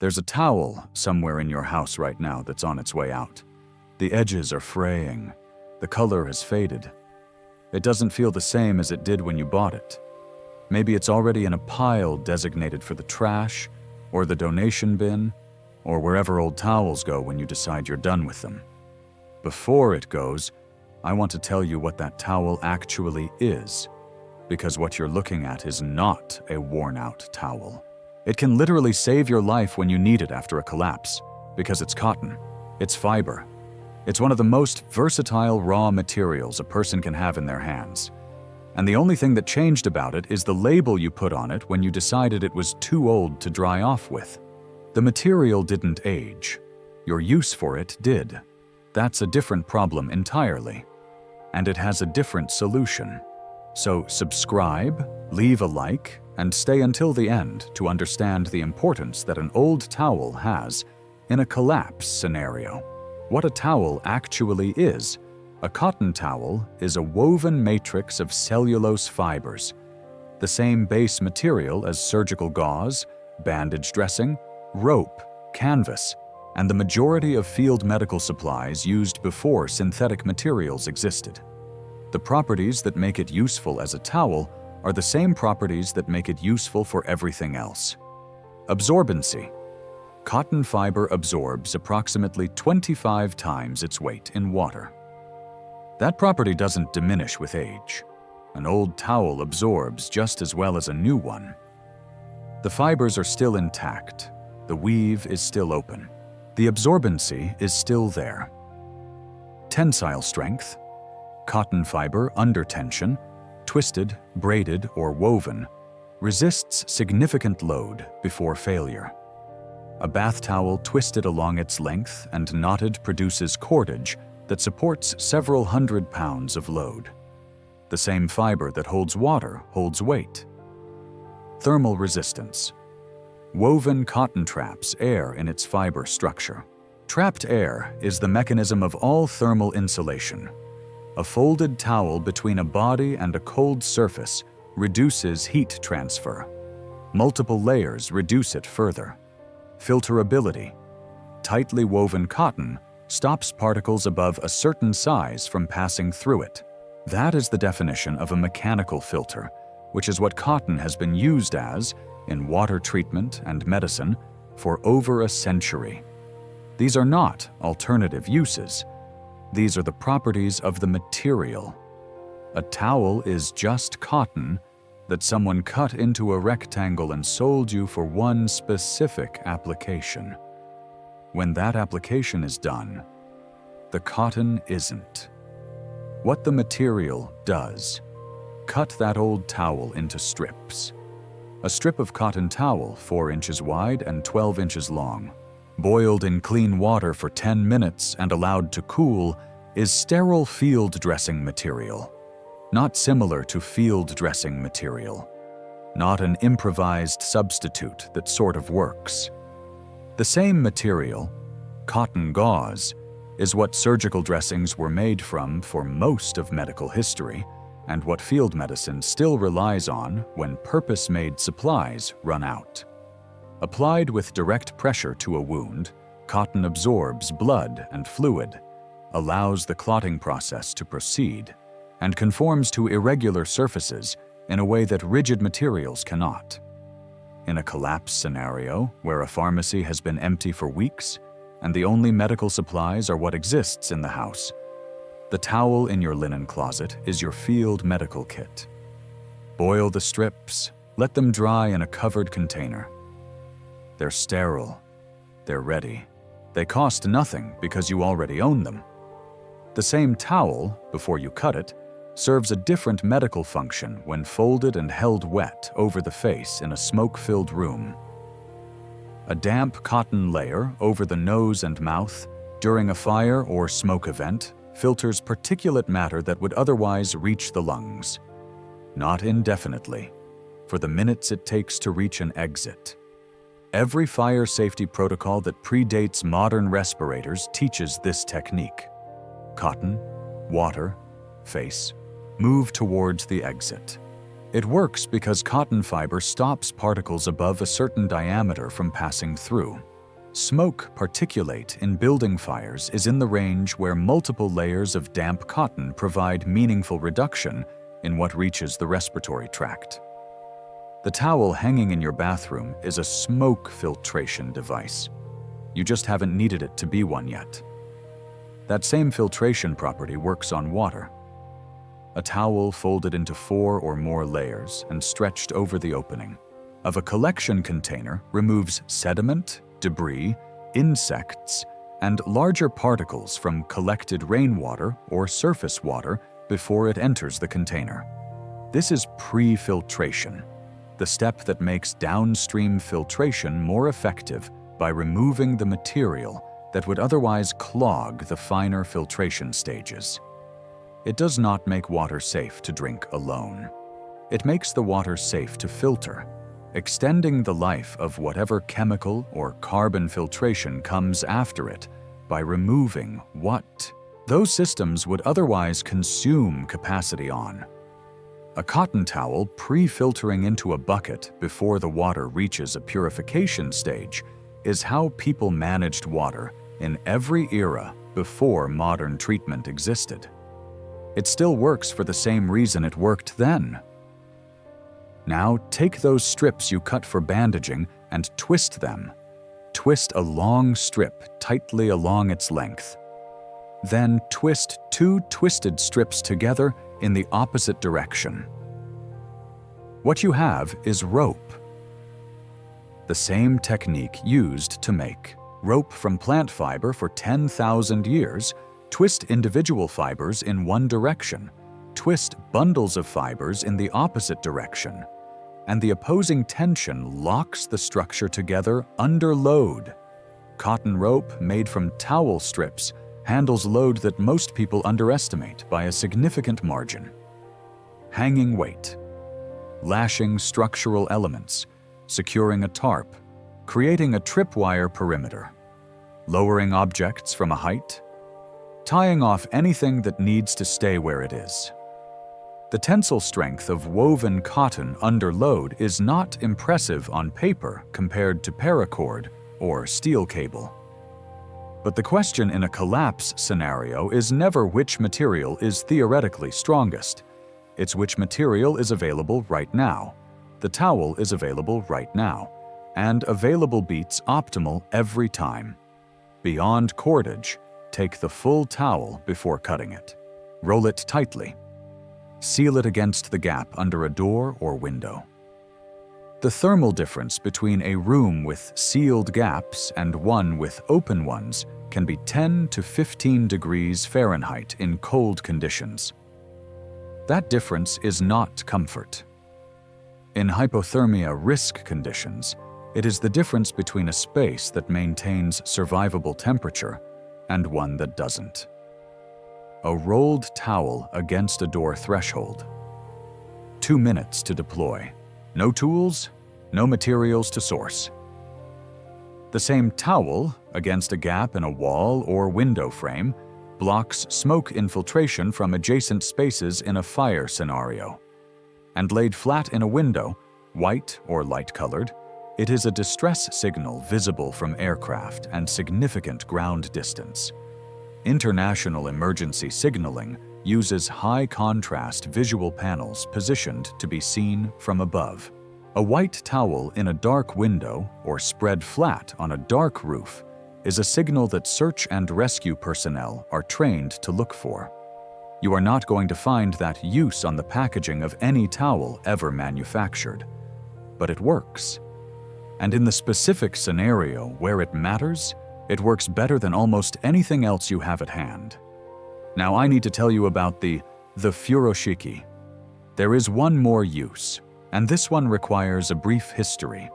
There's a towel somewhere in your house right now that's on its way out. The edges are fraying. The color has faded. It doesn't feel the same as it did when you bought it. Maybe it's already in a pile designated for the trash, or the donation bin, or wherever old towels go when you decide you're done with them. Before it goes, I want to tell you what that towel actually is, because what you're looking at is not a worn-out towel. It can literally save your life when you need it after a collapse, because it's cotton, it's fiber. It's one of the most versatile raw materials a person can have in their hands. And the only thing that changed about it is the label you put on it when you decided it was too old to dry off with. The material didn't age. Your use for it did. That's a different problem entirely. And it has a different solution. So subscribe, leave a like, and stay until the end to understand the importance that an old towel has in a collapse scenario. What a towel actually is. A cotton towel is a woven matrix of cellulose fibers, the same base material as surgical gauze, bandage dressing, rope, canvas, and the majority of field medical supplies used before synthetic materials existed. The properties that make it useful as a towel are the same properties that make it useful for everything else. Absorbency. Cotton fiber absorbs approximately 25 times its weight in water. That property doesn't diminish with age. An old towel absorbs just as well as a new one. The fibers are still intact. The weave is still open. The absorbency is still there. Tensile strength. Cotton fiber under tension, twisted, braided, or woven, resists significant load before failure. A bath towel twisted along its length and knotted produces cordage that supports several hundred pounds of load. The same fiber that holds water holds weight. Thermal resistance. Woven cotton traps air in its fiber structure. Trapped air is the mechanism of all thermal insulation. A folded towel between a body and a cold surface reduces heat transfer. Multiple layers reduce it further. Filterability. Tightly woven cotton stops particles above a certain size from passing through it. That is the definition of a mechanical filter, which is what cotton has been used as in water treatment and medicine for over a century. These are not alternative uses. These are the properties of the material. A towel is just cotton that someone cut into a rectangle and sold you for one specific application. When that application is done, the cotton isn't. What the material does, cut that old towel into strips. A strip of cotton towel 4 inches wide and 12 inches long, boiled in clean water for 10 minutes and allowed to cool, is sterile field dressing material. Not similar to field dressing material. Not an improvised substitute that sort of works. The same material, cotton gauze, is what surgical dressings were made from for most of medical history, and what field medicine still relies on when purpose-made supplies run out. Applied with direct pressure to a wound, cotton absorbs blood and fluid, allows the clotting process to proceed, and conforms to irregular surfaces in a way that rigid materials cannot. In a collapse scenario where a pharmacy has been empty for weeks and the only medical supplies are what exists in the house, the towel in your linen closet is your field medical kit. Boil the strips, let them dry in a covered container. They're sterile, they're ready. They cost nothing because you already own them. The same towel, before you cut it, serves a different medical function when folded and held wet over the face in a smoke-filled room. A damp cotton layer over the nose and mouth during a fire or smoke event filters particulate matter that would otherwise reach the lungs. Not indefinitely, for the minutes it takes to reach an exit. Every fire safety protocol that predates modern respirators teaches this technique. Cotton, water, face, move towards the exit. It works because cotton fiber stops particles above a certain diameter from passing through. Smoke particulate in building fires is in the range where multiple layers of damp cotton provide meaningful reduction in what reaches the respiratory tract. The towel hanging in your bathroom is a smoke filtration device. You just haven't needed it to be one yet. That same filtration property works on water. A towel folded into 4 or more layers and stretched over the opening of a collection container removes sediment, debris, insects, and larger particles from collected rainwater or surface water before it enters the container. This is pre-filtration, the step that makes downstream filtration more effective by removing the material that would otherwise clog the finer filtration stages. It does not make water safe to drink alone. It makes the water safe to filter, extending the life of whatever chemical or carbon filtration comes after it by removing what those systems would otherwise consume capacity on. A cotton towel pre-filtering into a bucket before the water reaches a purification stage is how people managed water in every era before modern treatment existed. It still works for the same reason it worked then. Now take those strips you cut for bandaging and twist them. Twist a long strip tightly along its length. Then twist 2 twisted strips together in the opposite direction. What you have is rope. The same technique used to make rope from plant fiber for 10,000 years. Twist individual fibers in one direction. Twist bundles of fibers in the opposite direction. And the opposing tension locks the structure together under load. Cotton rope made from towel strips handles load that most people underestimate by a significant margin. Hanging weight, lashing structural elements, securing a tarp, creating a tripwire perimeter, lowering objects from a height, tying off anything that needs to stay where it is. The tensile strength of woven cotton under load is not impressive on paper compared to paracord or steel cable. But the question in a collapse scenario is never which material is theoretically strongest. It's which material is available right now. The towel is available right now, and available beats optimal every time. Beyond cordage, take the full towel before cutting it. Roll it tightly. Seal it against the gap under a door or window. The thermal difference between a room with sealed gaps and one with open ones can be 10 to 15 degrees Fahrenheit in cold conditions. That difference is not comfort. In hypothermia risk conditions, it is the difference between a space that maintains survivable temperature and one that doesn't. A rolled towel against a door threshold. 2 minutes to deploy. No tools, no materials to source. The same towel against a gap in a wall or window frame blocks smoke infiltration from adjacent spaces in a fire scenario. And laid flat in a window, white or light-colored, it is a distress signal visible from aircraft and significant ground distance. International emergency signaling uses high-contrast visual panels positioned to be seen from above. A white towel in a dark window or spread flat on a dark roof is a signal that search and rescue personnel are trained to look for. You are not going to find that use on the packaging of any towel ever manufactured, but it works. And in the specific scenario where it matters, it works better than almost anything else you have at hand. Now I need to tell you about the Furoshiki. There is one more use, and this one requires a brief history.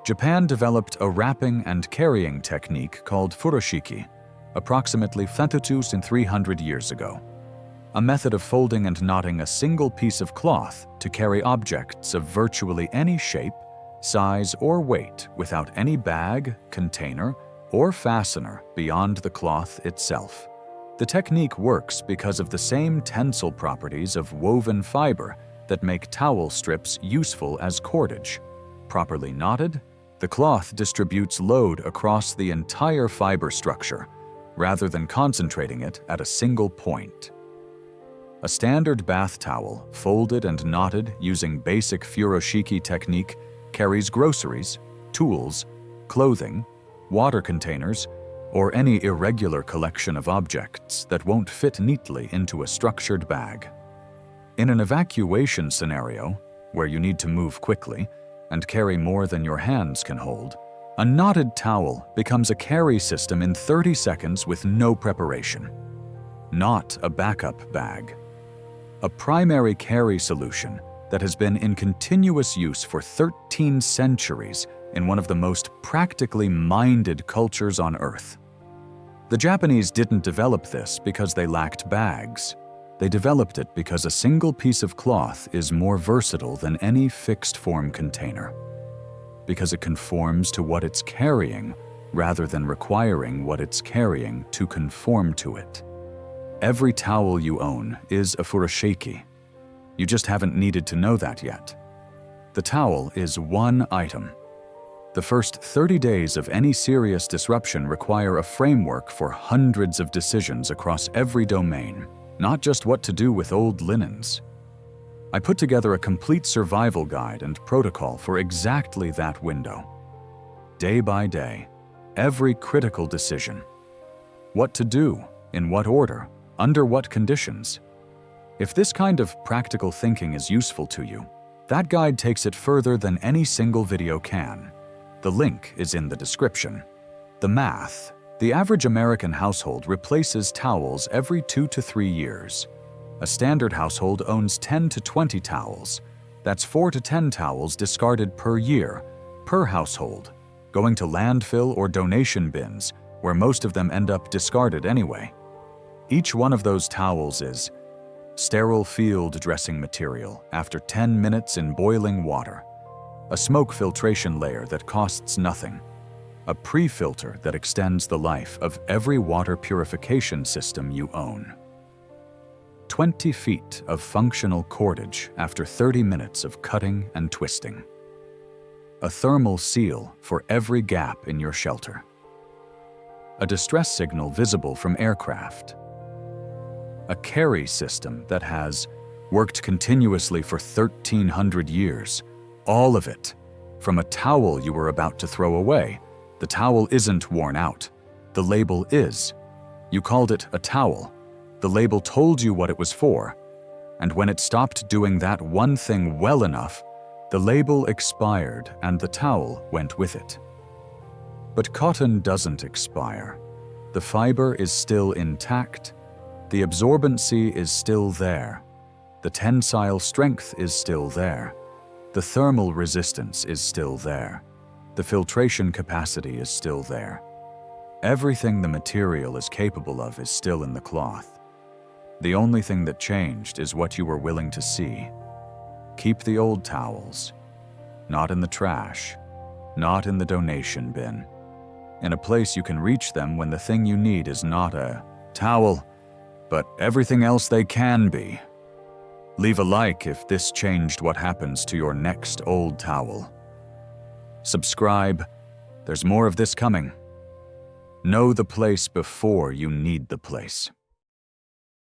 Japan developed a wrapping and carrying technique called Furoshiki, approximately 300 years ago. A method of folding and knotting a single piece of cloth to carry objects of virtually any shape, size, or weight without any bag, container, or fastener beyond the cloth itself. The technique works because of the same tensile properties of woven fiber that make towel strips useful as cordage. Properly knotted, the cloth distributes load across the entire fiber structure, rather than concentrating it at a single point. A standard bath towel, folded and knotted using basic Furoshiki technique, carries groceries, tools, clothing, water containers, or any irregular collection of objects that won't fit neatly into a structured bag. In an evacuation scenario, where you need to move quickly and carry more than your hands can hold, a knotted towel becomes a carry system in 30 seconds with no preparation. Not a backup bag. A primary carry solution that has been in continuous use for 13 centuries in one of the most practically minded cultures on Earth. The Japanese didn't develop this because they lacked bags. They developed it because a single piece of cloth is more versatile than any fixed-form container. Because it conforms to what it's carrying, rather than requiring what it's carrying to conform to it. Every towel you own is a Furoshiki. You just haven't needed to know that yet. The towel is one item. The first 30 days of any serious disruption require a framework for hundreds of decisions across every domain, not just what to do with old linens. I put together a complete survival guide and protocol for exactly that window. Day by day, every critical decision. What to do, in what order, under what conditions. If this kind of practical thinking is useful to you, that guide takes it further than any single video can. The link is in the description. The math. The average American household replaces towels every 2 to 3 years. A standard household owns 10 to 20 towels. That's 4 to 10 towels discarded per year, per household, going to landfill or donation bins, where most of them end up discarded anyway. Each one of those towels is sterile field dressing material after 10 minutes in boiling water, a smoke filtration layer that costs nothing, a pre-filter that extends the life of every water purification system you own. 20 feet of functional cordage after 30 minutes of cutting and twisting. A thermal seal for every gap in your shelter. A distress signal visible from aircraft. A carry system that has worked continuously for 1,300 years. All of it. From a towel you were about to throw away. The towel isn't worn out. The label is. You called it a towel. The label told you what it was for. And when it stopped doing that one thing well enough, the label expired and the towel went with it. But cotton doesn't expire. The fiber is still intact. The absorbency is still there. The tensile strength is still there. The thermal resistance is still there. The filtration capacity is still there. Everything the material is capable of is still in the cloth. The only thing that changed is what you were willing to see. Keep the old towels. Not in the trash. Not in the donation bin. In a place you can reach them when the thing you need is not a towel, but everything else they can be. Leave a like if this changed what happens to your next old towel. Subscribe. There's more of this coming. Know the place before you need the place.